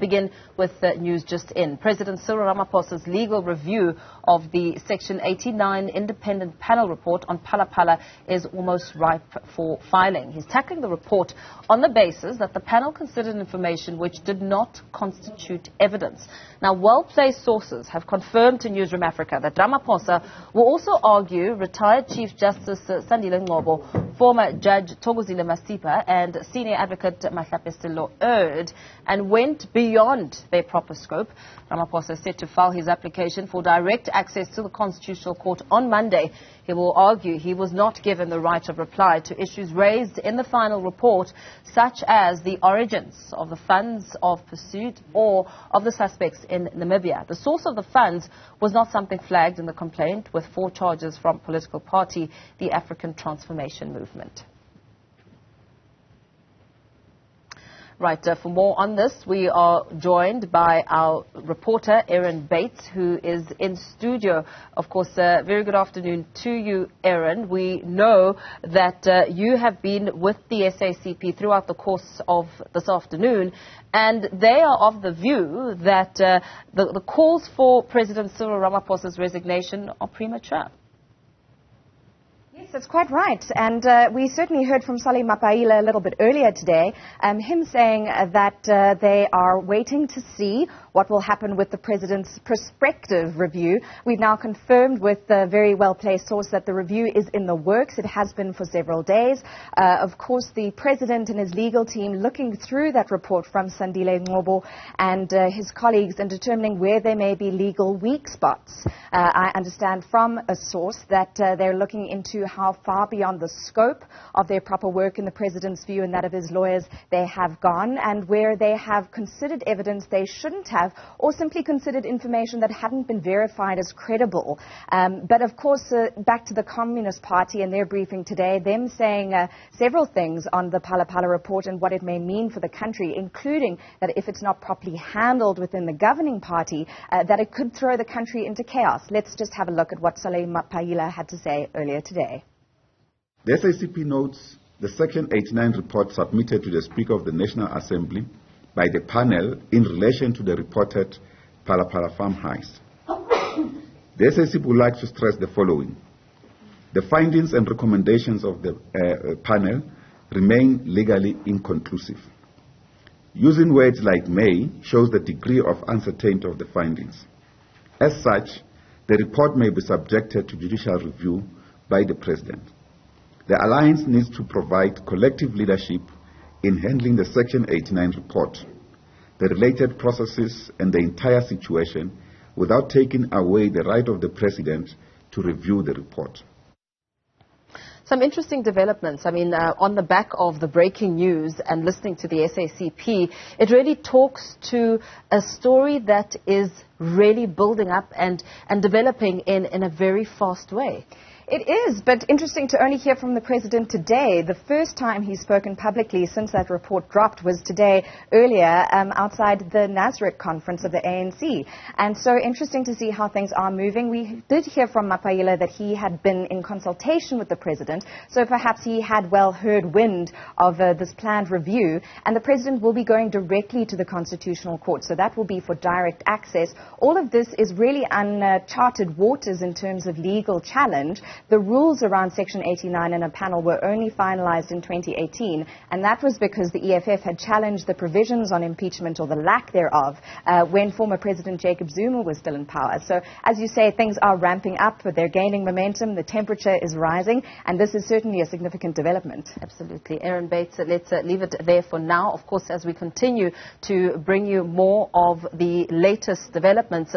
Begin with news just in. President Cyril Ramaphosa's legal review of the Section 89 independent panel report on Phala Phala is almost ripe for filing. He's tackling the report on the basis that the panel considered information which did not constitute evidence. Now, well-placed sources have confirmed to Newzroom Afrika that Ramaphosa will also argue retired Chief Justice Sandile Ngcobo, former Judge Thokozile Masipa and senior advocate Mahlape Sello erred and went beyond their proper scope. Ramaphosa is set to file his application for direct access to the Constitutional Court on Monday. He will argue he was not given the right of reply to issues raised in the final report, such as the origins of the funds of pursuit or of the suspects in Namibia. The source of the funds was not something flagged in the complaint, with 4 charges from political party, the African Transformation Movement. Right, for more on this, we are joined by our reporter, Erin Bates, who is in studio. Of course, very good afternoon to you, Erin. We know that you have been with the SACP throughout the course of this afternoon, and they are of the view that the calls for President Cyril Ramaphosa's resignation are premature. Yes, that's quite right. And we certainly heard from Thokozile Masipa a little bit earlier today, him saying that they are waiting to see what will happen with the President's prospective review. We've now confirmed with a very well-placed source that the review is in the works. It has been for several days. Of course, the President and his legal team looking through that report from Sandile Ngcobo and his colleagues and determining where there may be legal weak spots. I understand from a source that they're looking into how far beyond the scope of their proper work in the President's view and that of his lawyers they have gone, and where they have considered evidence they shouldn't have, or simply considered information that hadn't been verified as credible. But of course, back to the Communist Party and their briefing today, them saying several things on the Phala Phala report and what it may mean for the country, including that if it's not properly handled within the governing party, that it could throw the country into chaos. Let's just have a look at what Thokozile Masipa had to say earlier today. The SACP notes the Section 89 report submitted to the Speaker of the National Assembly by the panel in relation to the reported Phala Phala farm heist. The SACP would like to stress the following. The findings and recommendations of the panel remain legally inconclusive. Using words like may shows the degree of uncertainty of the findings. As such, the report may be subjected to judicial review by the President. The Alliance needs to provide collective leadership in handling the Section 89 report, the related processes and the entire situation without taking away the right of the President to review the report. Some interesting developments. I mean, on the back of the breaking news and listening to the SACP, it really talks to a story that is really building up and developing in a very fast way. It is, but interesting to only hear from the President today. The first time he's spoken publicly since that report dropped was today, earlier, outside the Nasrec conference of the ANC. And so interesting to see how things are moving. We did hear from Masipa that he had been in consultation with the President, so perhaps he had well heard wind of this planned review. And the President will be going directly to the Constitutional Court, so that will be for direct access. All of this is really uncharted waters in terms of legal challenge. The rules around Section 89 in a panel were only finalized in 2018, and that was because the EFF had challenged the provisions on impeachment, or the lack thereof, when former President Jacob Zuma was still in power. So, as you say, things are ramping up, but they're gaining momentum, the temperature is rising, and this is certainly a significant development. Absolutely. Erin Bates, let's leave it there for now. Of course, as we continue to bring you more of the latest developments.